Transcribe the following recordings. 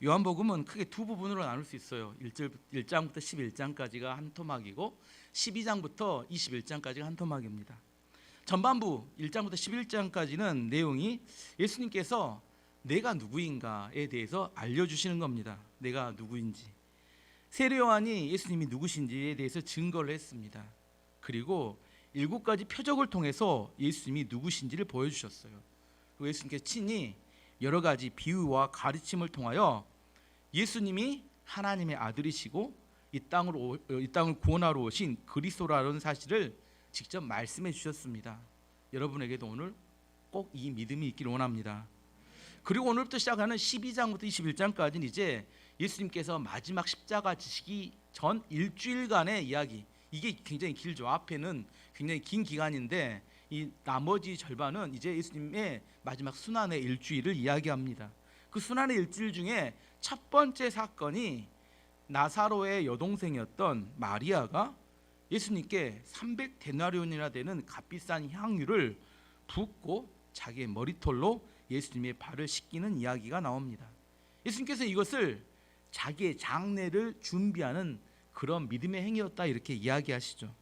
요한복음은 크게 두 부분으로 나눌 수 있어요. 1장부터 11장까지가 한 토막이고 12장부터 21장까지가 한 토막입니다. 전반부 1장부터 11장까지는 내용이 예수님께서 내가 누구인가에 대해서 알려주시는 겁니다. 내가 누구인지, 세례 요한이 예수님이 누구신지에 대해서 증거를 했습니다. 그리고 7가지 표적을 통해서 예수님이 누구신지를 보여주셨어요. 그리고 예수님께서 친히 여러 가지 비유와 가르침을 통하여 예수님이 하나님의 아들이시고 이 땅을 구원하러 오신 그리스도라는 사실을 직접 말씀해 주셨습니다. 여러분에게도 오늘 꼭 이 믿음이 있기를 원합니다. 그리고 오늘부터 시작하는 12장부터 21장까지는 이제 예수님께서 마지막 십자가 지시기 전 일주일간의 이야기, 이게 굉장히 길죠. 앞에는 굉장히 긴 기간인데 이 나머지 절반은 이제 예수님의 마지막 순환의 일주일을 이야기합니다. 그 순환의 일주일 중에 첫 번째 사건이 나사로의 여동생이었던 마리아가 예수님께 300데나리온이나 되는 값비싼 향유를 붓고 자기의 머리털로 예수님의 발을 씻기는 이야기가 나옵니다. 예수님께서 이것을 자기의 장례를 준비하는 그런 믿음의 행위였다 이렇게 이야기하시죠.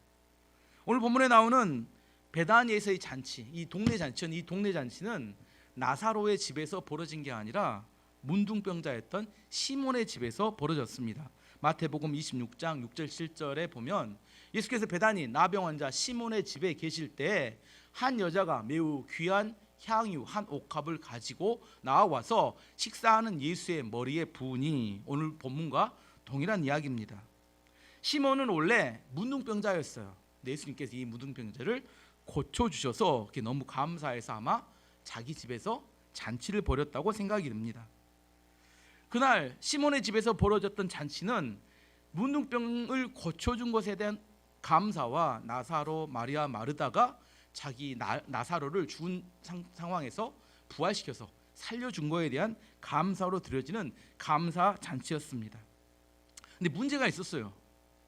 오늘 본문에 나오는 베다니에서의 잔치, 이 동네 잔치는 나사로의 집에서 벌어진 게 아니라 문둥병자였던 시몬의 집에서 벌어졌습니다. 마태복음 26장 6절 7절에 보면 예수께서 베다니 나병 환자 시몬의 집에 계실 때 한 여자가 매우 귀한 향유 한 옥합을 가지고 나와서 식사하는 예수의 머리에 부으니, 오늘 본문과 동일한 이야기입니다. 시몬은 원래 문둥병자였어요. 예수님께서 이 문둥병자를 고쳐주셔서 너무 감사해서 아마 자기 집에서 잔치를 벌였다고 생각이 듭니다. 그날 시몬의 집에서 벌어졌던 잔치는 문둥병을 고쳐준 것에 대한 감사와 나사로, 마리아, 마르다가 자기 나사로를 죽은 상황에서 부활시켜서 살려준 거에 대한 감사로 드려지는 감사 잔치였습니다. 근데 문제가 있었어요.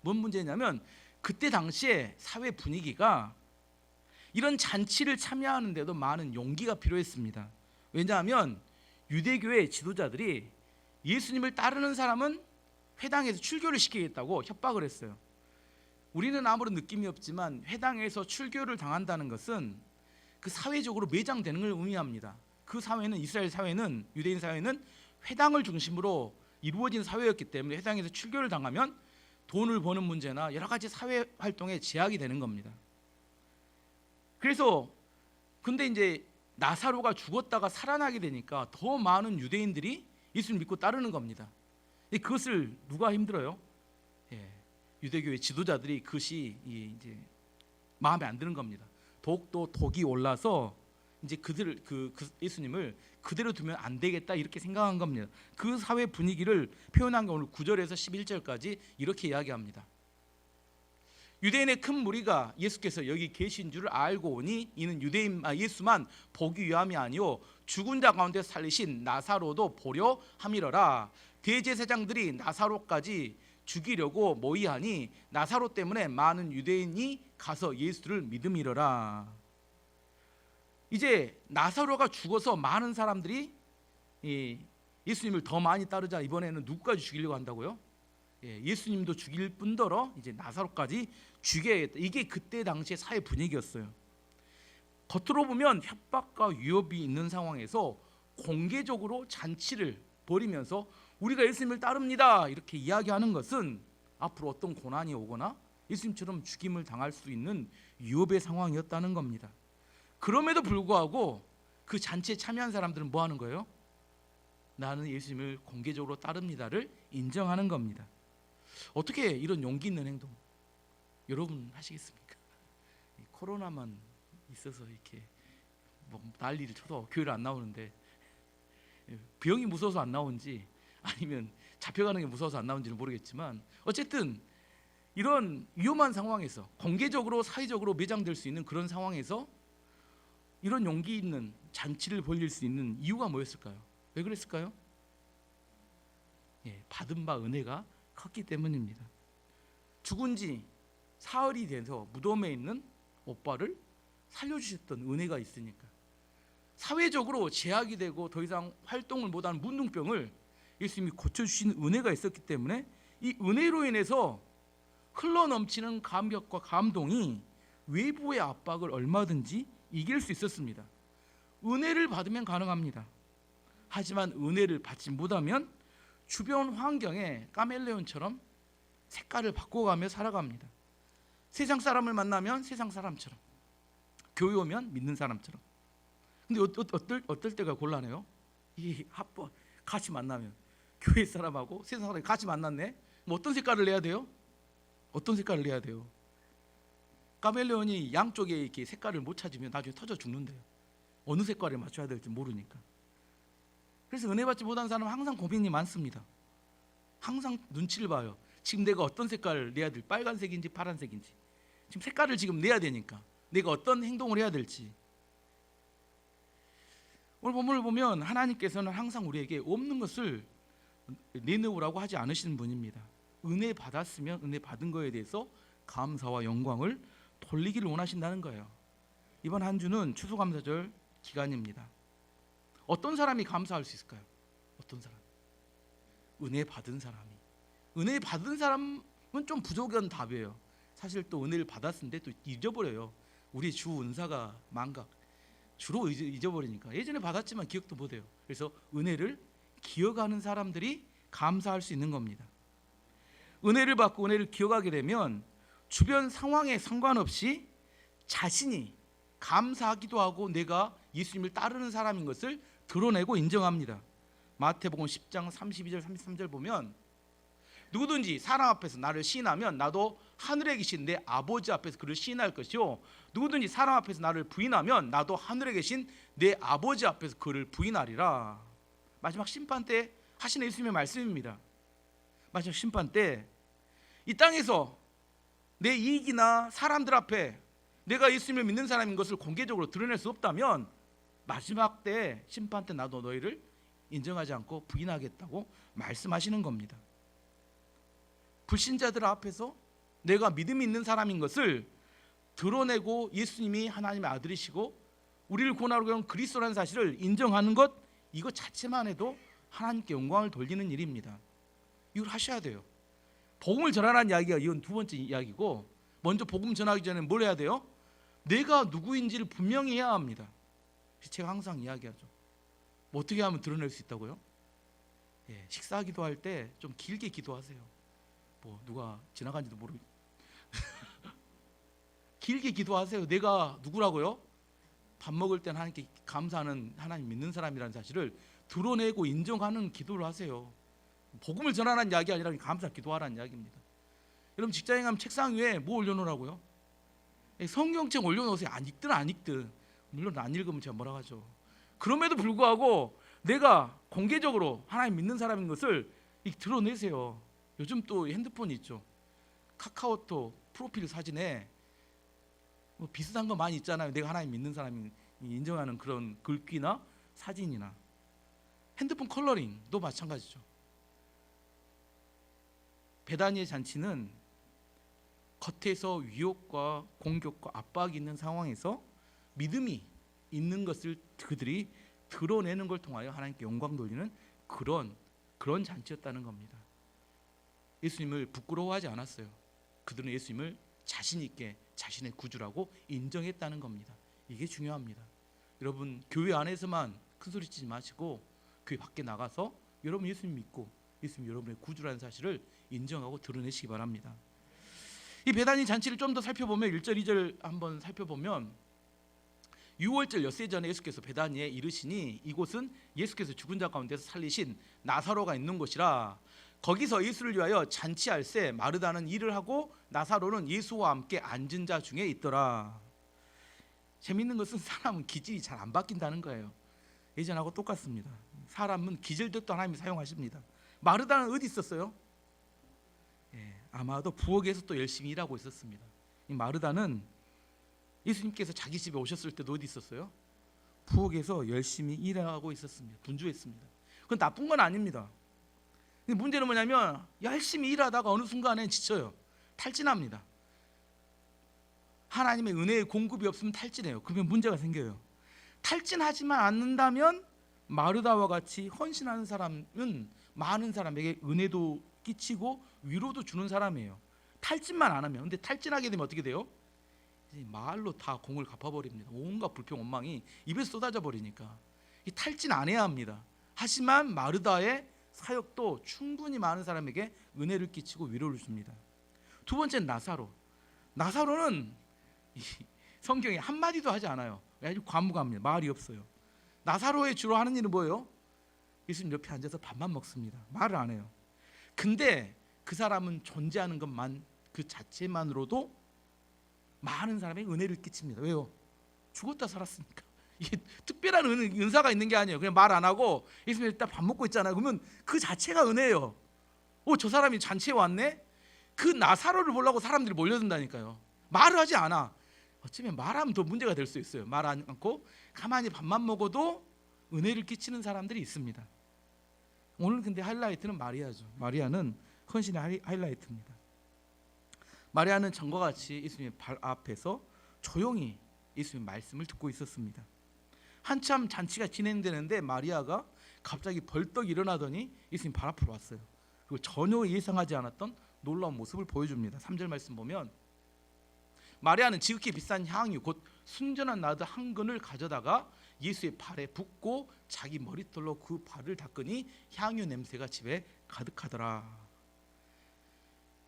뭔 문제냐면 그때 당시에 사회 분위기가 이런 잔치를 참여하는데도 많은 용기가 필요했습니다. 왜냐하면 유대교의 지도자들이 예수님을 따르는 사람은 회당에서 출교를 시키겠다고 협박을 했어요. 우리는 아무런 느낌이 없지만 회당에서 출교를 당한다는 것은 그 사회적으로 매장되는 걸 의미합니다. 그 사회는, 이스라엘 사회는, 유대인 사회는 회당을 중심으로 이루어진 사회였기 때문에 회당에서 출교를 당하면 돈을 버는 문제나 여러 가지 사회 활동에 제약이 되는 겁니다. 그래서 근데 이제 나사로가 죽었다가 살아나게 되니까 더 많은 유대인들이 예수를 믿고 따르는 겁니다. 그것을 누가 힘들어요? 유대교의 지도자들이 그것이 이제 마음에 안 드는 겁니다. 더욱더 독이 올라서 이제 그 예수님을 그대로 두면 안 되겠다 이렇게 생각한 겁니다. 그 사회 분위기를 표현한 게 오늘 9절에서 11절까지 이렇게 이야기합니다. 유대인의 큰 무리가 예수께서 여기 계신 줄을 알고 오니 이는 예수만 보기 위함이 아니요 죽은 자 가운데 살리신 나사로도 보려 함이러라. 대제사장들이 나사로까지 죽이려고 모의하니 나사로 때문에 많은 유대인이 가서 예수를 믿음이러라. 이제 나사로가 죽어서 많은 사람들이 예수님을 더 많이 따르자 이번에는 누구까지 죽이려고 한다고요? 예수님도 죽일 뿐더러 이제 나사로까지 죽여야겠다. 이게 그때 당시의 사회 분위기였어요. 겉으로 보면 협박과 위협이 있는 상황에서 공개적으로 잔치를 벌이면서 우리가 예수님을 따릅니다 이렇게 이야기하는 것은 앞으로 어떤 고난이 오거나 예수님처럼 죽임을 당할 수 있는 위협의 상황이었다는 겁니다. 그럼에도 불구하고 그 잔치에 참여한 사람들은 뭐 하는 거예요? 나는 예수님을 공개적으로 따릅니다를 인정하는 겁니다. 어떻게 이런 용기 있는 행동 여러분 하시겠습니까? 코로나만 있어서 이렇게 뭐 난리를 쳐도 교회를 안 나오는데 병이 무서워서 안 나오는지 아니면 잡혀가는 게 무서워서 안 나오는지는 모르겠지만 어쨌든 이런 위험한 상황에서 공개적으로 사회적으로 매장될 수 있는 그런 상황에서 이런 용기 있는 잔치를 벌일 수 있는 이유가 뭐였을까요? 왜 그랬을까요? 받은 바 은혜가 컸기 때문입니다. 죽은 지 사흘이 돼서 무덤에 있는 오빠를 살려주셨던 은혜가 있으니까. 사회적으로 제약이 되고 더 이상 활동을 못하는 문둥병을 예수님이 고쳐주신 은혜가 있었기 때문에 이 은혜로 인해서 흘러넘치는 감격과 감동이 외부의 압박을 얼마든지 이길 수 있었습니다. 은혜를 받으면 가능합니다. 하지만 은혜를 받지 못하면 주변 환경에 카멜레온처럼 색깔을 바꿔가며 살아갑니다. 세상 사람을 만나면 세상 사람처럼, 교회 오면 믿는 사람처럼. 근데 어떨 때가 곤란해요? 이 합법 같이 만나면 교회 사람하고 세상 사람이 같이 만났네. 뭐 어떤 색깔을 내야 돼요? 어떤 색깔을 내야 돼요? 카멜레온이 양쪽에 이렇게 색깔을 못 찾으면 나중에 터져 죽는데요. 어느 색깔을 맞춰야 될지 모르니까. 그래서 은혜 받지 못한 사람은 항상 고민이 많습니다. 항상 눈치를 봐요. 지금 내가 어떤 색깔을 내야 될지, 빨간색인지 파란색인지. 지금 색깔을 지금 내야 되니까 내가 어떤 행동을 해야 될지. 오늘 본문을 보면 하나님께서는 항상 우리에게 없는 것을 내놓으라고 하지 않으시는 분입니다. 은혜 받았으면 은혜 받은 거에 대해서 감사와 영광을 돌리기를 원하신다는 거예요. 이번 한 주는 추수감사절 기간입니다. 어떤 사람이 감사할 수 있을까요? 어떤 사람? 은혜 받은 사람이. 은혜 받은 사람은 좀 부족한 답이에요. 사실 또 은혜를 받았는데 또 잊어버려요. 우리 주 은사가 망각. 주로 잊어버리니까. 예전에 받았지만 기억도 못해요. 그래서 은혜를 기억하는 사람들이 감사할 수 있는 겁니다. 은혜를 받고 은혜를 기억하게 되면 주변 상황에 상관없이 자신이 감사하기도 하고 내가 예수님을 따르는 사람인 것을 드러내고 인정합니다. 마태복음 10장 32절 33절 보면 누구든지 사람 앞에서 나를 시인하면 나도 하늘에 계신 내 아버지 앞에서 그를 시인할 것이요, 누구든지 사람 앞에서 나를 부인하면 나도 하늘에 계신 내 아버지 앞에서 그를 부인하리라. 마지막 심판 때 하시는 예수님의 말씀입니다. 마지막 심판 때 이 땅에서 내 이익이나 사람들 앞에 내가 예수님을 믿는 사람인 것을 공개적으로 드러낼 수 없다면 마지막 때 심판 때 나도 너희를 인정하지 않고 부인하겠다고 말씀하시는 겁니다. 불신자들 앞에서 내가 믿음이 있는 사람인 것을 드러내고 예수님이 하나님의 아들이시고 우리를 구원하러 온 그리스도라는 사실을 인정하는 것, 이것 자체만 해도 하나님께 영광을 돌리는 일입니다. 이걸 하셔야 돼요. 복음을 전하라는 이야기가 이건 두 번째 이야기고, 먼저 복음 전하기 전에 뭘 해야 돼요? 내가 누구인지를 분명히 해야 합니다. 제가 항상 이야기하죠. 뭐 어떻게 하면 드러낼 수 있다고요? 식사 기도할 때 좀 길게 기도하세요. 뭐 누가 지나간지도 모르고 길게 기도하세요. 내가 누구라고요? 밥 먹을 땐 하나님께 감사하는, 하나님 믿는 사람이라는 사실을 드러내고 인정하는 기도를 하세요. 복음을 전하라는 이야기 아니라 감사 기도하라는 이야기입니다. 여러분 직장에 가면 책상 위에 뭐 올려놓으라고요? 성경책 올려놓으세요. 안 읽든 물론 안 읽으면 제가 뭐라 하죠. 그럼에도 불구하고 내가 공개적으로 하나님 믿는 사람인 것을 드러내세요. 요즘 또 핸드폰이 있죠. 카카오톡 프로필 사진에 뭐 비슷한 거 많이 있잖아요. 내가 하나님 믿는 사람이 인정하는 그런 글귀나 사진이나. 핸드폰 컬러링도 마찬가지죠. 베다니의 잔치는 겉에서 위협과 공격과 압박이 있는 상황에서 믿음이 있는 것을 그들이 드러내는 걸 통하여 하나님께 영광 돌리는 그런 잔치였다는 겁니다. 예수님을 부끄러워하지 않았어요. 그들은 예수님을 자신 있게 자신의 구주라고 인정했다는 겁니다. 이게 중요합니다. 여러분 교회 안에서만 큰 소리 치지 마시고 교회 밖에 나가서 여러분 예수님 믿고 예수님 여러분의 구주라는 사실을 인정하고 드러내시기 바랍니다. 이 베다니 잔치를 좀 더 살펴보면 1절 2절 한번 살펴보면, 6월절 엿새 전에 예수께서 베다니에 이르시니 이곳은 예수께서 죽은 자 가운데서 살리신 나사로가 있는 곳이라. 거기서 예수를 위하여 잔치할새 마르다는 일을 하고 나사로는 예수와 함께 앉은 자 중에 있더라. 재미있는 것은 사람은 기질이 잘 안 바뀐다는 거예요. 예전하고 똑같습니다. 사람은 기질도 하나님이 사용하십니다. 마르다는 어디 있었어요? 아마도 부엌에서 또 열심히 일하고 있었습니다. 이 마르다는 예수님께서 자기 집에 오셨을 때도 어디 있었어요? 부엌에서 열심히 일하고 있었습니다. 분주했습니다. 그건 나쁜 건 아닙니다. 근데 문제는 뭐냐면 열심히 일하다가 어느 순간에 지쳐요. 탈진합니다. 하나님의 은혜의 공급이 없으면 탈진해요. 그러면 문제가 생겨요. 탈진하지만 않는다면 마르다와 같이 헌신하는 사람은 많은 사람에게 은혜도 끼치고 위로도 주는 사람이에요. 탈진만 안 하면. 근데 탈진하게 되면 어떻게 돼요? 이제 말로 다 공을 갚아버립니다. 온갖 불평 원망이 입에서 쏟아져 버리니까. 이 탈진 안 해야 합니다. 하지만 마르다의 사역도 충분히 많은 사람에게 은혜를 끼치고 위로를 줍니다. 두 번째는 나사로. 나사로는 성경에 한마디도 하지 않아요. 아주 과묵합니다. 말이 없어요. 나사로의 주로 하는 일은 뭐예요? 예수님 옆에 앉아서 밥만 먹습니다. 말을 안 해요. 근데 그 사람은 존재하는 것만 그 자체만으로도 많은 사람에게 은혜를 끼칩니다. 왜요? 죽었다 살았으니까. 이게 특별한 은사가 있는 게 아니에요. 그냥 말 안 하고 예수님 일단 밥 먹고 있잖아요. 그러면 그 자체가 은혜예요. 저 사람이 잔치에 왔네? 그 나사로를 보려고 사람들이 몰려든다니까요. 말을 하지 않아. 어쩌면 말하면 더 문제가 될 수 있어요. 말 않고 가만히 밥만 먹어도 은혜를 끼치는 사람들이 있습니다. 오늘 근데 하이라이트는 마리아죠. 마리아는 헌신의 하이라이트입니다. 마리아는 전과 같이 예수님의 발 앞에서 조용히 예수님의 말씀을 듣고 있었습니다. 한참 잔치가 진행되는데 마리아가 갑자기 벌떡 일어나더니 예수님 발 앞으로 왔어요. 그리고 전혀 예상하지 않았던 놀라운 모습을 보여줍니다. 3절 말씀 보면 마리아는 지극히 비싼 향유 곧 순전한 나드 한 근을 가져다가 예수의 발에 붓고 자기 머리털로 그 발을 닦으니 향유 냄새가 집에 가득하더라.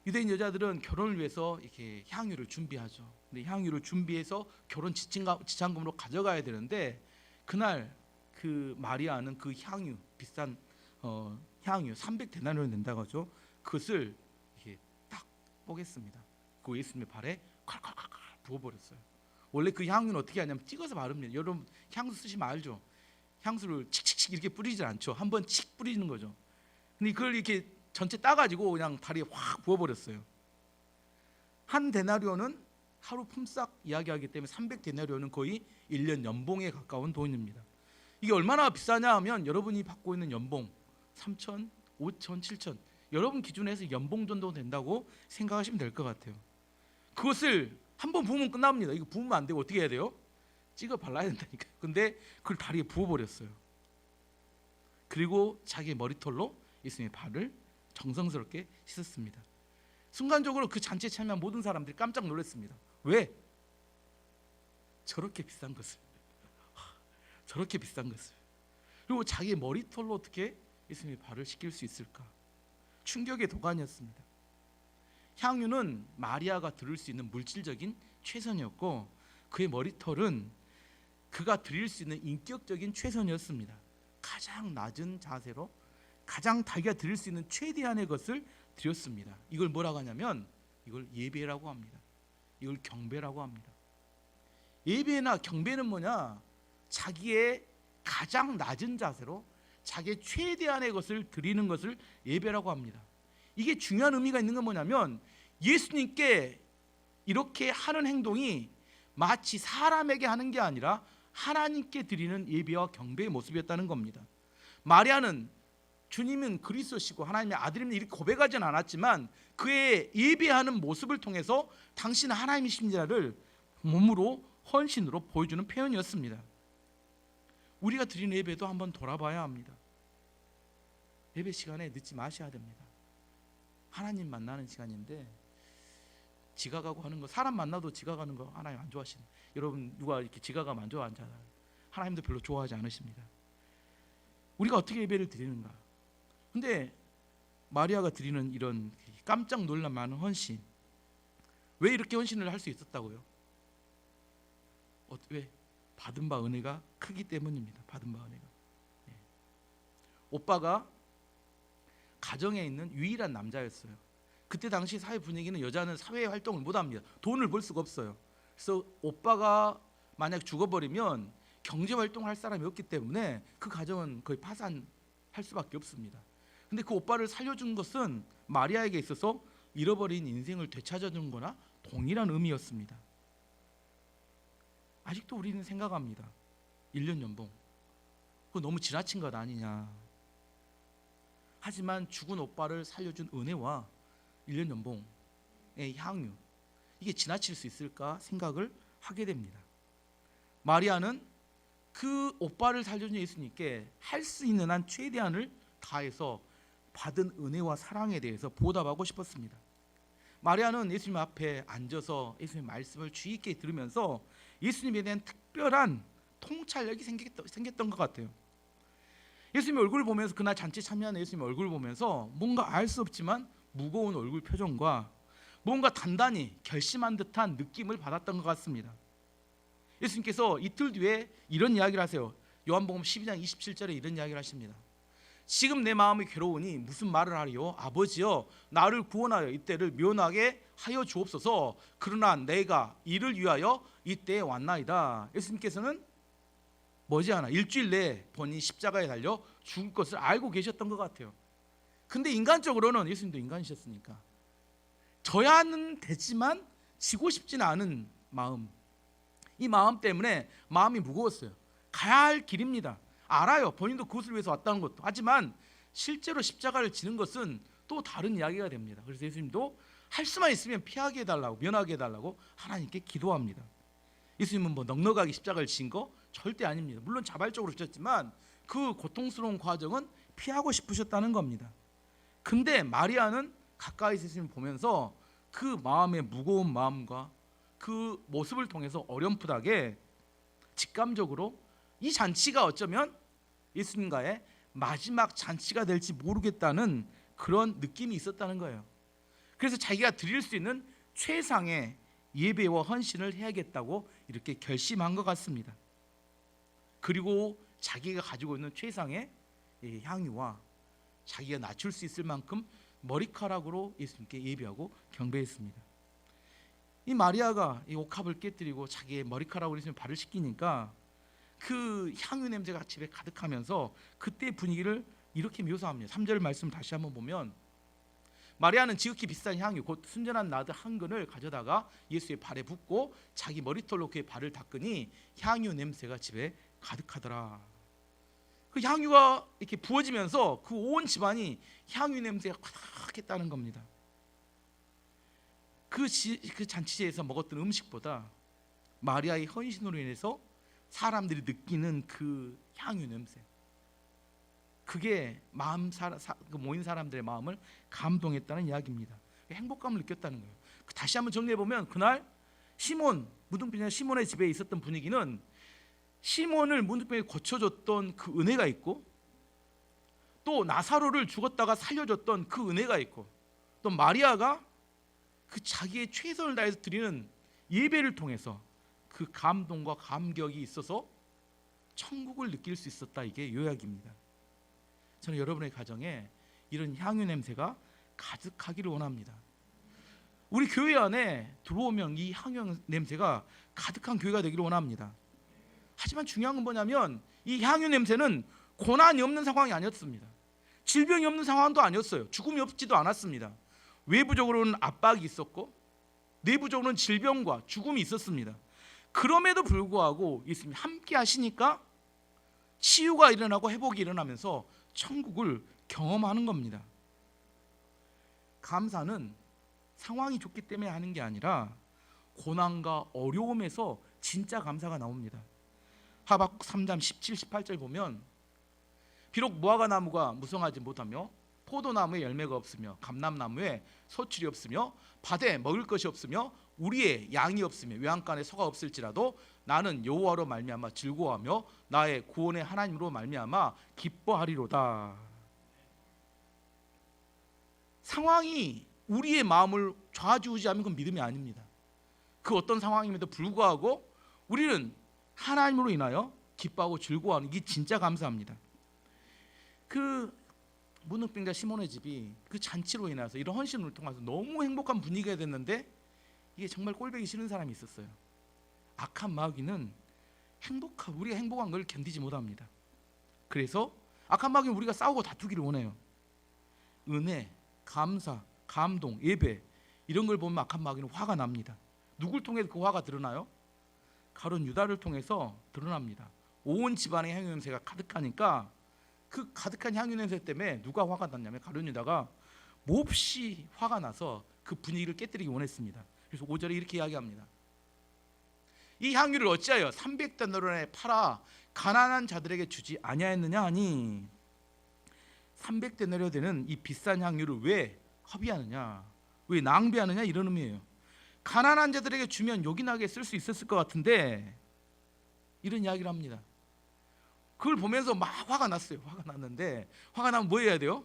유대인 여자들은 결혼을 위해서 이렇게 향유를 준비하죠. 근데 향유를 준비해서 결혼 지참금으로 가져가야 되는데 그날 그 마리아는 그 향유 비싼 향유 300데나리온을 낸다고 하죠. 그것을 이렇게 딱 뽀겠습니다. 그 예수님의 발에 콸콸콸콸 부어버렸어요. 원래 그 향유는 어떻게 하냐면 찍어서 바릅니다. 여러분 향수 쓰시면 알죠? 향수를 칙칙칙 이렇게 뿌리지 않죠. 한번 칙 뿌리는 거죠. 근데 그걸 이렇게 전체 따가지고 그냥 다리에 확 부어버렸어요. 한 데나리온은 하루 품삯 이야기하기 때문에 300데나리온은 거의 1년 연봉에 가까운 돈입니다. 이게 얼마나 비싸냐 하면 여러분이 받고 있는 연봉 3천, 5천, 7천 여러분 기준에서 연봉 정도 된다고 생각하시면 될 것 같아요. 그것을 한번 부으면 끝납니다. 이거 부으면 안 되고 어떻게 해야 돼요? 찍어 발라야 된다니까요. 근데 그걸 다리에 부어버렸어요. 그리고 자기 머리털로 예수님의 발을 정성스럽게 씻었습니다. 순간적으로 그 잔치에 참여한 모든 사람들이 깜짝 놀랐습니다. 왜? 저렇게 비싼 것을 저렇게 비싼 것을 그리고 자기의 머리털로 어떻게 예수님의 발을 씻길 수 있을까? 충격의 도가니였습니다. 향유는 마리아가 들을 수 있는 물질적인 최선이었고 그의 머리털은 그가 드릴 수 있는 인격적인 최선이었습니다. 가장 낮은 자세로 가장 자기가 드릴 수 있는 최대한의 것을 드렸습니다. 이걸 뭐라고 하냐면 이걸 예배라고 합니다. 이걸 경배라고 합니다. 예배나 경배는 뭐냐? 자기의 가장 낮은 자세로 자기의 최대한의 것을 드리는 것을 예배라고 합니다. 이게 중요한 의미가 있는 건 뭐냐면 예수님께 이렇게 하는 행동이 마치 사람에게 하는 게 아니라 하나님께 드리는 예배와 경배의 모습이었다는 겁니다. 마리아는 주님은 그리스도시고 하나님의 아들임을 이렇게 고백하지는 않았지만 그의 예배하는 모습을 통해서 당신은 하나님이십니다를 몸으로 헌신으로 보여주는 표현이었습니다. 우리가 드리는 예배도 한번 돌아봐야 합니다. 예배 시간에 늦지 마셔야 됩니다. 하나님 만나는 시간인데 지각하고 하는 거 사람 만나도 지각하는 거 하나님 안 좋아하시는 여러분 누가 이렇게 지각하면 안 좋아하잖아요. 하나님도 별로 좋아하지 않으십니다. 우리가 어떻게 예배를 드리는가? 근데 마리아가 드리는 이런 깜짝 놀랄 많은 헌신 왜 이렇게 헌신을 할 수 있었다고요? 왜? 받은 바 은혜가 크기 때문입니다. 받은 바 은혜가. 오빠가 가정에 있는 유일한 남자였어요. 그때 당시 사회 분위기는 여자는 사회 활동을 못합니다. 돈을 벌 수가 없어요. 그래서 오빠가 만약 죽어버리면 경제 활동을 할 사람이 없기 때문에 그 가정은 거의 파산할 수밖에 없습니다. 근데 그 오빠를 살려준 것은 마리아에게 있어서 잃어버린 인생을 되찾아준 거나 동일한 의미였습니다. 아직도 우리는 생각합니다. 1년 연봉 그거 너무 지나친 것 아니냐. 하지만 죽은 오빠를 살려준 은혜와 1년 연봉의 향유 이게 지나칠 수 있을까 생각을 하게 됩니다. 마리아는 그 오빠를 살려준 예수님께 할 수 있는 한 최대한을 다해서 받은 은혜와 사랑에 대해서 보답하고 싶었습니다. 마리아는 예수님 앞에 앉아서 예수님 말씀을 주의 깊게 들으면서 예수님에 대한 특별한 통찰력이 생겼던 것 같아요. 예수님 얼굴을 보면서, 그날 잔치 참여하는 예수님 얼굴을 보면서 뭔가 알 수 없지만 무거운 얼굴 표정과 뭔가 단단히 결심한 듯한 느낌을 받았던 것 같습니다. 예수님께서 이틀 뒤에 이런 이야기를 하세요. 요한복음 12장 27절에 이런 이야기를 하십니다. 지금 내 마음이 괴로우니 무슨 말을 하리요? 아버지여, 나를 구원하여 이때를 면하게 하여 주옵소서. 그러나 내가 이를 위하여 이때에 왔나이다. 예수님께서는 머지않아 일주일 내에 본인이 십자가에 달려 죽을 것을 알고 계셨던 것 같아요. 근데 인간적으로는 예수님도 인간이셨으니까 져야는 되지만 지고 싶지는 않은 마음, 이 마음 때문에 마음이 무거웠어요. 가야 할 길입니다. 알아요. 본인도 그것을 위해서 왔다는 것도. 하지만 실제로 십자가를 지는 것은 또 다른 이야기가 됩니다. 그래서 예수님도 할 수만 있으면 피하게 해달라고, 면하게 해달라고 하나님께 기도합니다. 예수님은 뭐 넉넉하게 십자가를 진 거 절대 아닙니다. 물론 자발적으로 지셨지만 그 고통스러운 과정은 피하고 싶으셨다는 겁니다. 근데 마리아는 가까이서 예수님을 보면서 그 마음의 무거운 마음과 그 모습을 통해서 어렴풋하게 직감적으로 이 잔치가 어쩌면 예수님과의 마지막 잔치가 될지 모르겠다는 그런 느낌이 있었다는 거예요. 그래서 자기가 드릴 수 있는 최상의 예배와 헌신을 해야겠다고 이렇게 결심한 것 같습니다. 그리고 자기가 가지고 있는 최상의 향유와 자기가 낮출 수 있을 만큼 머리카락으로 예수님께 예배하고 경배했습니다. 이 마리아가 이 옥합을 깨뜨리고 자기의 머리카락으로 예수님 발을 씻기니까 그 향유 냄새가 집에 가득하면서 그때 분위기를 이렇게 묘사합니다. 3절 말씀 다시 한번 보면, 마리아는 지극히 비싼 향유 곧 순전한 나드 한 근을 가져다가 예수의 발에 붓고 자기 머리털로 그의 발을 닦으니 향유 냄새가 집에 가득하더라. 그 향유가 이렇게 부어지면서 그 온 집안이 향유 냄새가 가득했다는 겁니다. 그 잔치제에서 먹었던 음식보다 마리아의 헌신으로 인해서 사람들이 느끼는 그 향유 냄새, 그게 모인 사람들의 마음을 감동했다는 이야기입니다. 행복감을 느꼈다는 거예요. 다시 한번 정리해 보면, 그날 무등병자 시몬의 집에 있었던 분위기는 시몬을 무등병에 고쳐줬던 그 은혜가 있고, 또 나사로를 죽었다가 살려줬던 그 은혜가 있고, 또 마리아가 그 자기의 최선을 다해서 드리는 예배를 통해서 그 감동과 감격이 있어서 천국을 느낄 수 있었다. 이게 요약입니다. 저는 여러분의 가정에 이런 향유 냄새가 가득하기를 원합니다. 우리 교회 안에 들어오면 이 향유 냄새가 가득한 교회가 되기를 원합니다. 하지만 중요한 건 뭐냐면, 이 향유 냄새는 고난이 없는 상황이 아니었습니다. 질병이 없는 상황도 아니었어요. 죽음이 없지도 않았습니다. 외부적으로는 압박이 있었고 내부적으로는 질병과 죽음이 있었습니다. 그럼에도 불구하고 예수님이 함께 하시니까 치유가 일어나고 회복이 일어나면서 천국을 경험하는 겁니다. 감사는 상황이 좋기 때문에 하는 게 아니라 고난과 어려움에서 진짜 감사가 나옵니다. 하박국 3장 17, 18절 보면, 비록 무화과나무가 무성하지 못하며 포도나무에 열매가 없으며 감람나무에 소출이 없으며 밭에 먹을 것이 없으며 우리의 양이 없으며 외양간에 소가 없을지라도 나는 여호와로 말미암아 즐거워하며 나의 구원의 하나님으로 말미암아 기뻐하리로다. 상황이 우리의 마음을 좌지우지하면 그건 믿음이 아닙니다. 그 어떤 상황임에도 불구하고 우리는 하나님으로 인하여 기뻐하고 즐거워하는 게 진짜 감사합니다. 그 무능병자 시몬의 집이 그 잔치로 인해서 이런 헌신을 통해서 너무 행복한 분위기가 됐는데, 이게 정말 꼴보기 싫은 사람이 있었어요. 악한 마귀는 우리가 행복한 걸 견디지 못합니다. 그래서 악한 마귀는 우리가 싸우고 다투기를 원해요. 은혜, 감사, 감동, 예배 이런 걸 보면 악한 마귀는 화가 납니다. 누굴 통해서 그 화가 드러나요? 가룟 유다를 통해서 드러납니다. 온 집안에 향유 냄새가 가득하니까 그 가득한 향유 냄새 때문에 누가 화가 났냐면 가룟 유다가 몹시 화가 나서 그 분위기를 깨뜨리기 원했습니다. 그래서 5절에 이렇게 이야기합니다. 이 향유를 어찌하여 300데나리온에 팔아 가난한 자들에게 주지 아니하였느냐 하니, 300데나리온 되는 이 비싼 향유를 왜 허비하느냐, 왜 낭비하느냐, 이런 의미예요. 가난한 자들에게 주면 요긴하게 쓸 수 있었을 것 같은데 이런 이야기를 합니다. 그걸 보면서 막 화가 났어요. 화가 났는데, 화가 나면 뭐 해야 돼요?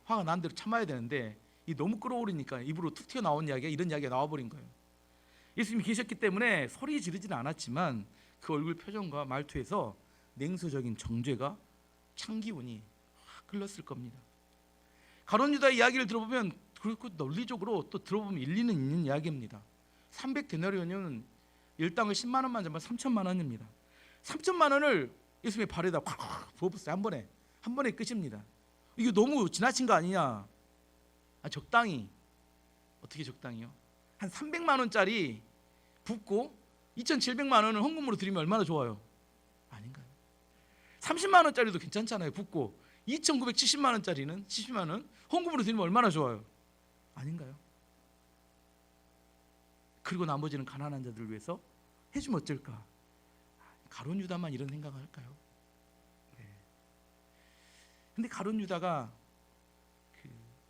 화가 난 대로 참아야 되는데 이 너무 끌어오르니까 입으로 툭 튀어나온 이야기가, 이런 이야기가 나와버린 거예요. 예수님이 계셨기 때문에 소리 지르지는 않았지만 그 얼굴 표정과 말투에서 냉소적인 정죄가, 찬기운이 확 흘렀을 겁니다. 가룟 유다의 이야기를 들어보면 그렇고 논리적으로 또 들어보면 일리는 있는 이야기입니다. 300데나리온이면 일당을 10만 원만 잡으면 3천만 원입니다. 3천만 원을 예수님의 발에다 콱 부어봤어요. 한 번에 끝입니다. 이게 너무 지나친 거 아니냐? 적당히. 어떻게 적당히요? 한 300만 원짜리 붓고 2,700만 원을 헌금으로 드리면 얼마나 좋아요? 아닌가요? 30만 원짜리도 괜찮잖아요. 붓고 2,970만 원짜리는 70만 원 헌금으로 드리면 얼마나 좋아요? 아닌가요? 그리고 나머지는 가난한 자들을 위해서 해주면 어쩔까? 가룟 유다만 이런 생각을 할까요? 네. 근데 가룟 유다가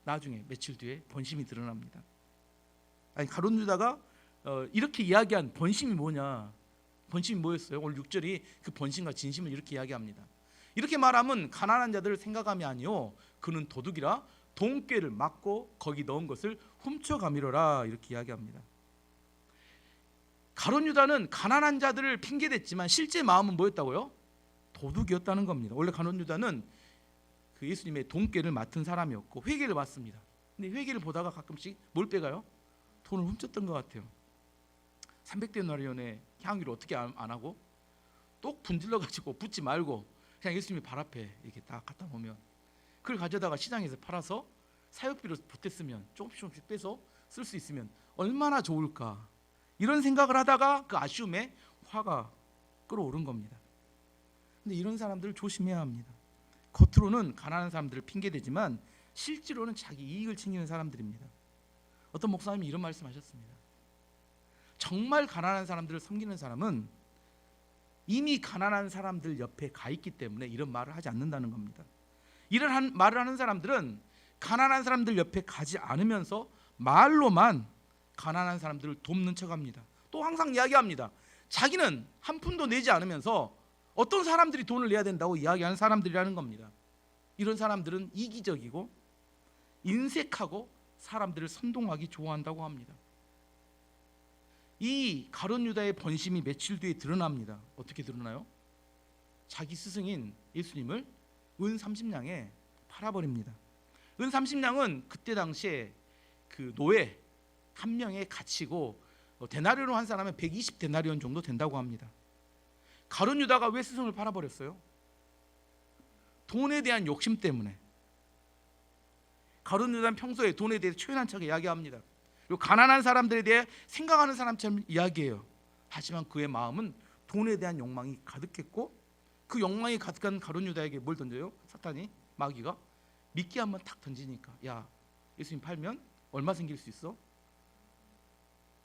나중에 며칠 뒤에 본심이 드러납니다. 가룟 유다가 이렇게 이야기한 본심이 뭐냐? 본심이 뭐였어요? 오늘 6절이 그 본심과 진심을 이렇게 이야기합니다. 이렇게 말하면 가난한 자들을 생각함이 아니요 그는 도둑이라 돈꾀를 막고 거기 넣은 것을 훔쳐가미로라, 이렇게 이야기합니다. 가룟 유다는 가난한 자들을 핑계댔지만 실제 마음은 뭐였다고요? 도둑이었다는 겁니다. 원래 가룟 유다는 그 예수님의 돈꾀를 맡은 사람이었고 회계를 받습니다. 근데 회계를 보다가 가끔씩 뭘 빼가요? 돈을 훔쳤던 것 같아요. 300데나리온의 향유를 어떻게 안 하고 똑 분질러 가지고 붓지 말고 그냥 예수님이 발 앞에 이렇게 딱 갖다 놓으면, 그걸 가져다가 시장에서 팔아서 사역비로 보탰으면 조금씩 빼서 쓸 수 있으면 얼마나 좋을까, 이런 생각을 하다가 그 아쉬움에 화가 끌어오른 겁니다. 근데 이런 사람들을 조심해야 합니다. 겉으로는 가난한 사람들을 핑계대지만 실제로는 자기 이익을 챙기는 사람들입니다. 어떤 목사님이 이런 말씀하셨습니다. 정말 가난한 사람들을 섬기는 사람은 이미 가난한 사람들 옆에 가 있기 때문에 이런 말을 하지 않는다는 겁니다. 이런 말을 하는 사람들은 가난한 사람들 옆에 가지 않으면서 말로만 가난한 사람들을 돕는 척합니다. 또 항상 이야기합니다. 자기는 한 푼도 내지 않으면서 어떤 사람들이 돈을 내야 된다고 이야기하는 사람들이라는 겁니다. 이런 사람들은 이기적이고 인색하고 사람들을 선동하기 좋아한다고 합니다. 이 가룟 유다의 본심이 며칠 뒤에 드러납니다. 어떻게 드러나요? 자기 스승인 예수님을 은 30냥에 팔아버립니다. 은 30냥은 그때 당시에 그 노예 한 명의 가치고 데나리온으로 한 사람은 120데나리온 정도 된다고 합니다. 가룟 유다가 왜 스승을 팔아버렸어요? 돈에 대한 욕심 때문에. 가룟 유다는 평소에 돈에 대해 초연한 척 이야기합니다. 그리고 가난한 사람들에 대해 생각하는 사람처럼 이야기해요. 하지만 그의 마음은 돈에 대한 욕망이 가득했고, 그 욕망이 가득한 가룟 유다에게 뭘 던져요? 사탄이, 마귀가 미끼 한번 탁 던지니까, 야, 예수님 팔면 얼마 생길 수 있어?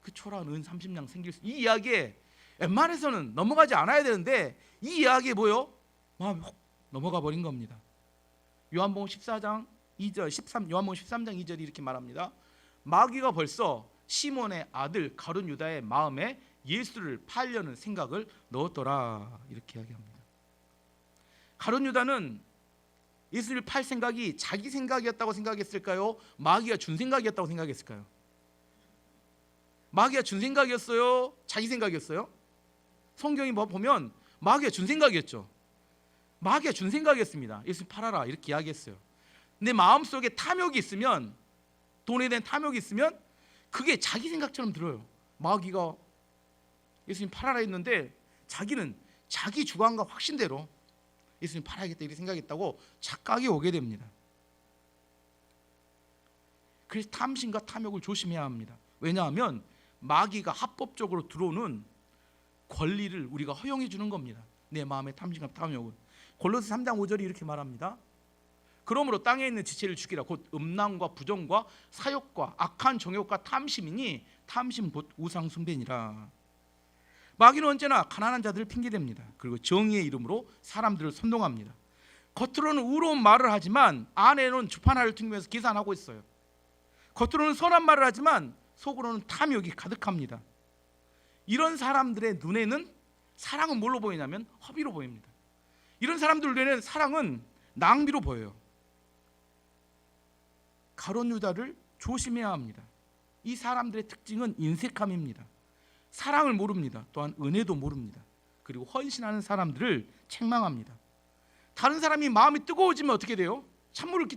그 초라한 은 30냥 생길 수. 이 이야기에 웬만해서는 넘어가지 않아야 되는데 이 이야기에 뭐요? 마음이 혹 넘어가 버린 겁니다. 요한복음 14장 2절, 요한복음 13장 2절이 이렇게 말합니다. 마귀가 벌써 시몬의 아들 가룟 유다의 마음에 예수를 팔려는 생각을 넣었더라, 이렇게 이야기합니다. 가룟 유다는 예수를 팔 생각이 자기 생각이었다고 생각했을까요? 마귀가 준 생각이었다고 생각했을까요? 마귀가 준 생각이었어요? 자기 생각이었어요? 성경이 보면 마귀가 준 생각이었죠. 마귀가 준 생각이었습니다. 예수 팔아라, 이렇게 이야기했어요. 내 마음속에 탐욕이 있으면, 돈에 대한 탐욕이 있으면 그게 자기 생각처럼 들어요. 마귀가 예수님 팔아라 했는데 자기는 자기 주관과 확신대로 예수님 팔아야겠다 이렇게 생각했다고 착각이 오게 됩니다. 그래서 탐심과 탐욕을 조심해야 합니다. 왜냐하면 마귀가 합법적으로 들어오는 권리를 우리가 허용해 주는 겁니다. 내 마음의 탐심과 탐욕은. 골로새 3장 5절이 이렇게 말합니다. 그러므로 땅에 있는 지체를 죽이라. 곧 음란과 부정과 사욕과 악한 정욕과 탐심이니 탐심 곧 우상 숭배니라. 마귀는 언제나 가난한 자들을 핑계댑니다. 그리고 정의의 이름으로 사람들을 선동합니다. 겉으로는 의로운 말을 하지만 안에는 주판알을 튕기면서 계산하고 있어요. 겉으로는 선한 말을 하지만 속으로는 탐욕이 가득합니다. 이런 사람들의 눈에는 사랑은 뭘로 보이냐면 허비로 보입니다. 이런 사람들 눈에는 사랑은 낭비로 보여요. 가룟 유다를 조심해야 합니다. 이 사람들의 특징은 인색함입니다. 사랑을 모릅니다. 또한 은혜도 모릅니다. 그리고 헌신하는 사람들을 책망합니다. 다른 사람이 마음이 뜨거워지면 어떻게 돼요? 찬물을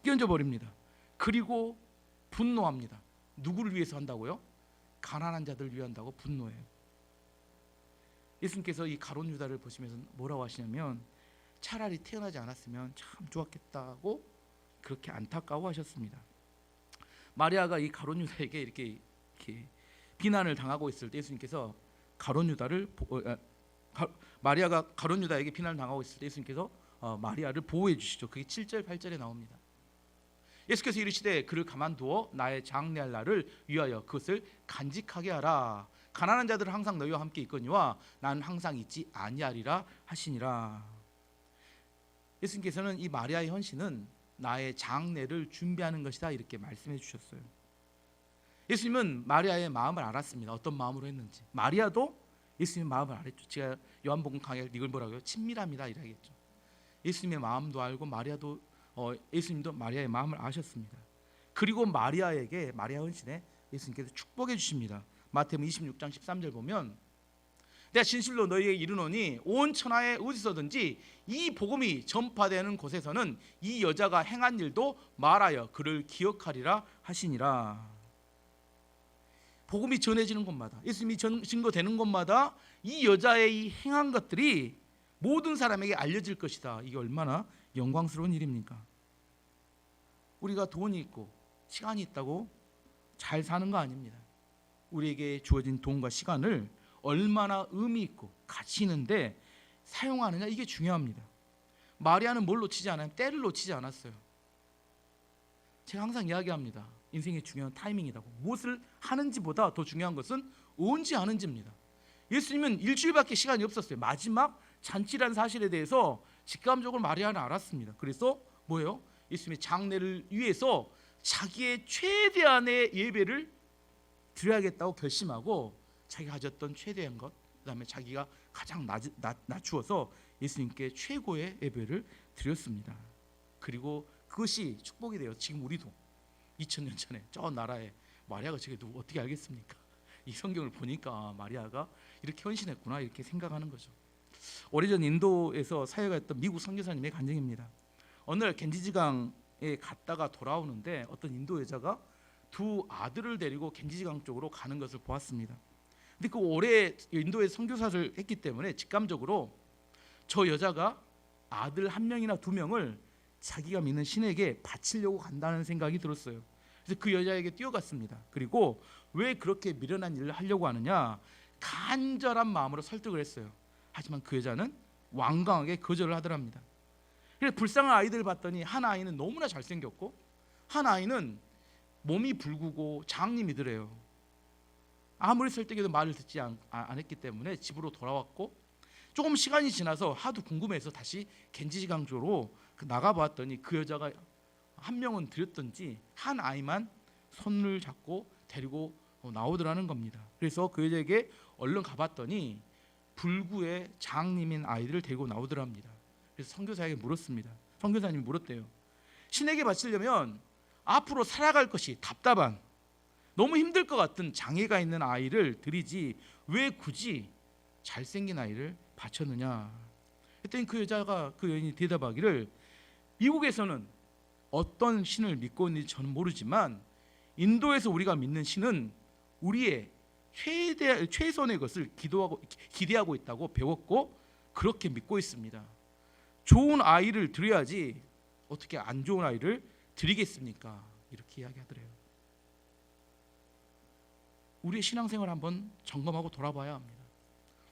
끼얹어 버립니다. 그리고 분노합니다. 누구를 위해서 한다고요? 가난한 자들을 위해 한다고 분노해요. 예수님께서 이 가룟 유다를 보시면서 뭐라고 하시냐면 차라리 태어나지 않았으면 참 좋았겠다고 그렇게 안타까워하셨습니다. 마리아가 이 가룟 유다에게 이렇게 비난을 당하고 있을 때 예수님께서 마리아가 가룟 유다에게 비난을 당하고 있을 때 예수님께서 마리아를 보호해 주시죠. 그게 7절 8절에 나옵니다. 예수께서 이르시되 그를 가만두어 나의 장래할 날을 위하여 그것을 간직하게 하라. 가난한 자들은 항상 너희와 함께 있거니와 나는 항상 있지 아니하리라 하시니라. 예수님께서는 이 마리아의 헌신은 나의 장래를 준비하는 것이다 이렇게 말씀해 주셨어요. 예수님은 마리아의 마음을 알았습니다. 어떤 마음으로 했는지. 마리아도 예수님의 마음을 알았죠. 제가 요한복음 강의 이걸 뭐라고요? 친밀함이다 이라겠죠. 예수님의 마음도 알고 예수님도 마리아의 마음을 아셨습니다. 그리고 마리아 헌신에 예수님께서 축복해 주십니다. 마태복음 26장 13절 보면 내가 진실로 너희에게 이르노니 온 천하에 어디서든지 이 복음이 전파되는 곳에서는 이 여자가 행한 일도 말하여 그를 기억하리라 하시니라. 복음이 전해지는 곳마다 예수님이 증거되는 곳마다 이 여자의 이 행한 것들이 모든 사람에게 알려질 것이다. 이게 얼마나 영광스러운 일입니까? 우리가 돈이 있고 시간이 있다고 잘 사는 거 아닙니다. 우리에게 주어진 돈과 시간을 얼마나 의미 있고 가치 있는데 사용하느냐 이게 중요합니다. 마리아는 뭘 놓치지 않아요? 때를 놓치지 않았어요. 제가 항상 이야기합니다. 인생의 중요한 타이밍이라고. 무엇을 하는지보다 더 중요한 것은 언제 하는지입니다. 예수님은 일주일밖에 시간이 없었어요. 마지막 잔치라는 사실에 대해서 직감적으로 마리아는 알았습니다. 그래서 뭐예요? 예수님의 장례를 위해서 자기의 최대한의 예배를 드려야겠다고 결심하고 자기가 가졌던 최대한 것, 그 다음에 자기가 가장 낮추어서 예수님께 최고의 예배를 드렸습니다. 그리고 그것이 축복이 돼요. 지금 우리도 2000년 전에 저 나라에 마리아가 저게 누구 어떻게 알겠습니까? 이 성경을 보니까 마리아가 이렇게 헌신했구나 이렇게 생각하는 거죠. 오래전 인도에서 사역했던 미국 선교사님의 간증입니다. 어느 날 겐지지강에 갔다가 돌아오는데 어떤 인도 여자가 두 아들을 데리고 겐지지강 쪽으로 가는 것을 보았습니다. 근데 그 오래 인도에 선교사를 했기 때문에 직감적으로 저 여자가 아들 한 명이나 두 명을 자기가 믿는 신에게 바치려고 간다는 생각이 들었어요. 그래서 그 여자에게 뛰어갔습니다. 그리고 왜 그렇게 미련한 일을 하려고 하느냐 간절한 마음으로 설득을 했어요. 하지만 그 여자는 완강하게 거절을 하더랍니다. 그래서 불쌍한 아이들을 봤더니 한 아이는 너무나 잘생겼고 한 아이는 몸이 붉고 장님이더래요. 아무리 설득해도 말을 듣지 않았기 때문에 집으로 돌아왔고 조금 시간이 지나서 하도 궁금해서 다시 겐지지강 쪽으로 나가봤더니 그 여자가 한 명은 드렸던지 한 아이만 손을 잡고 데리고 나오더라는 겁니다. 그래서 그 여자에게 얼른 가봤더니 불구의 장님인 아이들을 데리고 나오더랍니다. 그래서 선교사에게 물었습니다. 선교사님이 물었대요. 신에게 바치려면 앞으로 살아갈 것이 답답한 너무 힘들 것 같은 장애가 있는 아이를 드리지 왜 굳이 잘생긴 아이를 바쳤느냐. 그랬더니 그 여인이 대답하기를 미국에서는 어떤 신을 믿고 있는지 저는 모르지만 인도에서 우리가 믿는 신은 우리의 최선의 것을 기대하고 있다고 배웠고 그렇게 믿고 있습니다. 좋은 아이를 드려야지 어떻게 안 좋은 아이를 드리겠습니까? 이렇게 이야기하더래요. 우리의 신앙생활 한번 점검하고 돌아봐야 합니다.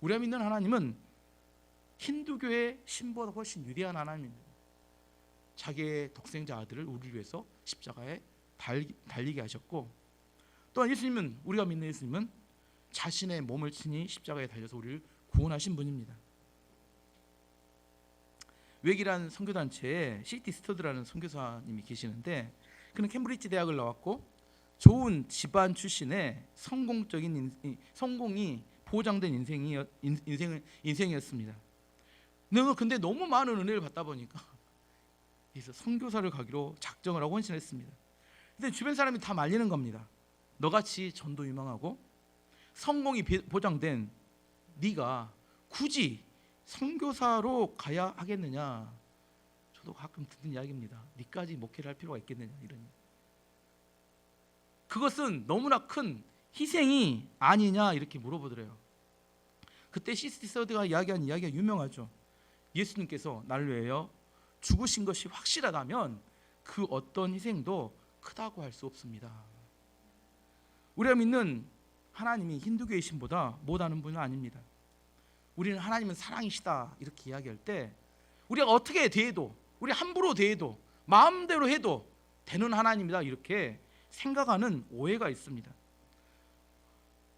우리가 믿는 하나님은 힌두교의 신보다 훨씬 위대한 하나님입니다. 자기의 독생자 아들을 우리를 위해서 십자가에 달리게 하셨고 또한 예수님은 우리가 믿는 예수님은 자신의 몸을 친히 십자가에 달려서 우리를 구원하신 분입니다. 웨기라는 선교단체에 C.T. 스터드라는 선교사님이 계시는데, 그는 캠브리지 대학을 나왔고 좋은 집안 출신의 성공이 보장된 인생이었습니다. 근데 너무 많은 은혜를 받다 보니까 그래서 선교사를 가기로 작정을 하고 헌신했습니다. 근데 주변 사람이 다 말리는 겁니다. 너같이 전도 유망하고 성공이 보장된 네가 굳이 선교사로 가야 하겠느냐. 저도 가끔 듣는 이야기입니다. 네까지 목회를 할 필요가 있겠느냐, 이런. 그것은 너무나 큰 희생이 아니냐, 이렇게 물어보더래요. 그때 C.T. 스터드가 이야기한 이야기가 유명하죠. 예수님께서 나를 위하여 죽으신 것이 확실하다면 그 어떤 희생도 크다고 할 수 없습니다. 우리가 믿는 하나님이 힌두교의 신보다 못하는 분은 아닙니다. 우리는 하나님은 사랑이시다 이렇게 이야기할 때 우리가 어떻게 대해도, 우리 함부로 대해도, 마음대로 해도 되는 하나님이다 이렇게 생각하는 오해가 있습니다.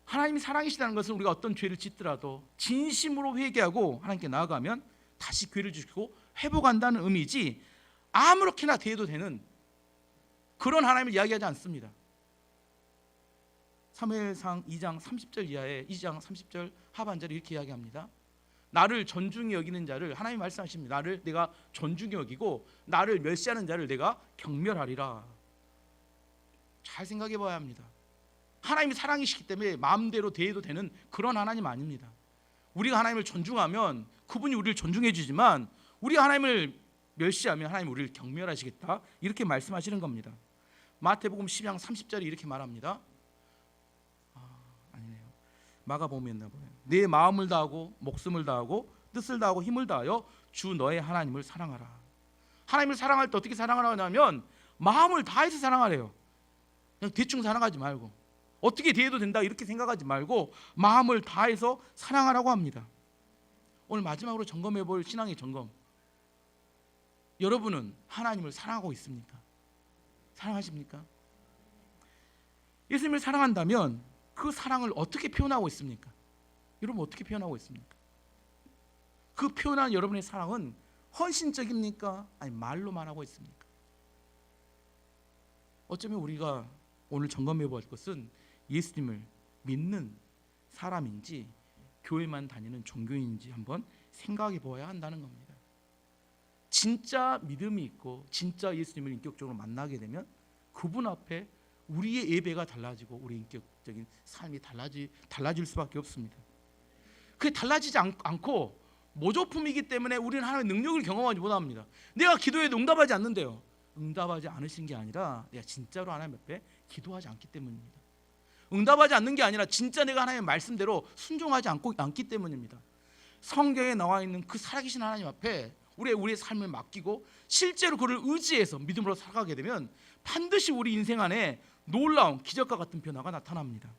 하나님이 사랑이시다는 것은 우리가 어떤 죄를 짓더라도 진심으로 회개하고 하나님께 나아가면 다시 기회를 주시고 회복한다는 의미지, 아무렇게나 대해도 되는 그런 하나님을 이야기하지 않습니다. 사무엘상 2장 30절 이하에 2장 30절 하반절에 이렇게 이야기합니다. 나를 존중히 여기는 자를, 하나님 말씀하십니다. 나를 내가 존중히 여기고 나를 멸시하는 자를 내가 경멸하리라. 잘 생각해 봐야 합니다. 하나님이 사랑이시기 때문에 마음대로 대해도 되는 그런 하나님 아닙니다. 우리가 하나님을 존중하면 그분이 우리를 존중해 주지만 우리가 하나님을 멸시하면 하나님 우리를 경멸하시겠다 이렇게 말씀하시는 겁니다. 마태복음 10장 30절에 이렇게 말합니다. 아니네요. 마가복음이었나 보네요. 내 마음을 다하고 목숨을 다하고 뜻을 다하고 힘을 다하여 주 너의 하나님을 사랑하라. 하나님을 사랑할 때 어떻게 사랑하냐면 마음을 다해서 사랑하래요. 그냥 대충 사랑하지 말고, 어떻게 대해도 된다 이렇게 생각하지 말고 마음을 다해서 사랑하라고 합니다. 오늘 마지막으로 점검해 볼 신앙의 점검. 여러분은 하나님을 사랑하고 있습니까? 사랑하십니까? 예수님을 사랑한다면 그 사랑을 어떻게 표현하고 있습니까? 여러분 어떻게 표현하고 있습니까? 그 표현한 여러분의 사랑은 헌신적입니까? 아니 말로만 하고 있습니까? 어쩌면 우리가 오늘 점검해 볼 것은 예수님을 믿는 사람인지 교회만 다니는 종교인지 한번 생각해 보아야 한다는 겁니다. 진짜 믿음이 있고 진짜 예수님을 인격적으로 만나게 되면 그분 앞에 우리의 예배가 달라지고 우리 인격적인 삶이 달라질 수밖에 없습니다. 그게 달라지지 않고 모조품이기 때문에 우리는 하나님의 능력을 경험하지 못합니다. 내가 기도해도 응답하지 않는데요. 응답하지 않으신 게 아니라 내가 진짜로 하나님 앞에 기도하지 않기 때문입니다. 응답하지 않는 게 아니라 진짜 내가 하나님의 말씀대로 순종하지 않기 때문입니다. 성경에 나와 있는 그 살아계신 하나님 앞에 우리의 삶을 맡기고 실제로 그를 의지해서 믿음으로 살아가게 되면 반드시 우리 인생 안에 놀라운 기적과 같은 변화가 나타납니다.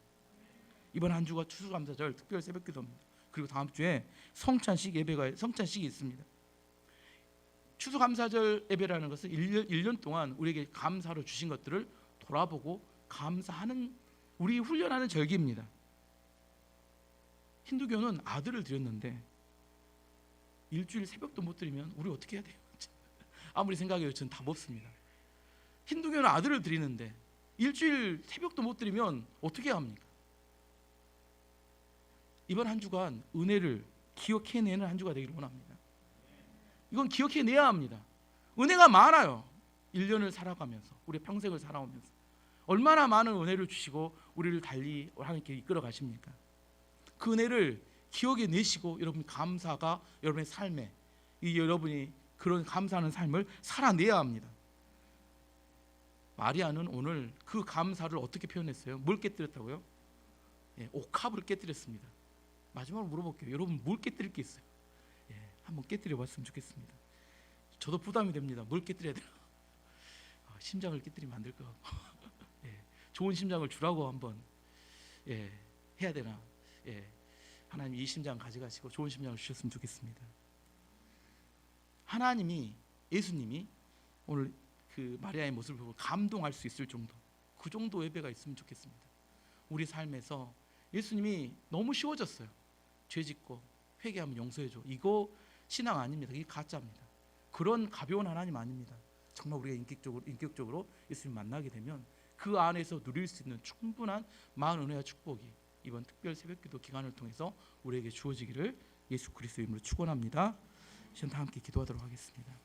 이번 한 주가 추수감사절 특별 새벽기도입니다. 그리고 다음 주에 성찬식이 있습니다. 추수감사절 예배라는 것은 1년 동안 우리에게 감사로 주신 것들을 돌아보고 감사하는, 우리 훈련하는 절기입니다. 힌두교는 아들을 드렸는데 일주일 새벽도 못 드리면 우리 어떻게 해야 돼요? 아무리 생각해도 저는 답 없습니다. 힌두교는 아들을 드리는데 일주일 새벽도 못 드리면 어떻게 해야 합니까? 이번 한 주간 은혜를 기억해내는 한 주가 되기를 원합니다. 이건 기억해내야 합니다. 은혜가 많아요. 1년을 살아가면서, 우리 평생을 살아오면서 얼마나 많은 은혜를 주시고 우리를 달리 하나님께 이끌어 가십니까? 그 은혜를 기억해 내시고 여러분 감사가 여러분의 삶에, 여러분이 그런 감사하는 삶을 살아내야 합니다. 마리아는 오늘 그 감사를 어떻게 표현했어요? 뭘 깨뜨렸다고요? 옥합을 깨뜨렸습니다. 마지막으로 물어볼게요. 여러분 뭘 깨뜨릴 게 있어요? 한번 깨뜨려 봤으면 좋겠습니다. 저도 부담이 됩니다. 뭘 깨뜨려야 되나? 심장을 깨뜨리면 안 될 것 같고 좋은 심장을 주라고 한번 해야 되나? 하나님 이 심장 가져가시고 좋은 심장을 주셨으면 좋겠습니다. 하나님이, 예수님이 오늘 그 마리아의 모습을 보고 감동할 수 있을 정도, 그 정도 예배가 있으면 좋겠습니다. 우리 삶에서 예수님이 너무 쉬워졌어요. 죄짓고 회개하면 용서해줘. 이거 신앙 아닙니다. 이게 가짜입니다. 그런 가벼운 하나님 아닙니다. 정말 우리가 인격적으로 예수님 만나게 되면 그 안에서 누릴 수 있는 충분한 마흔 은혜와 축복이 이번 특별 새벽기도 기간을 통해서 우리에게 주어지기를 예수 그리스도의 이름으로 축원합니다. 시간 다 함께 기도하도록 하겠습니다.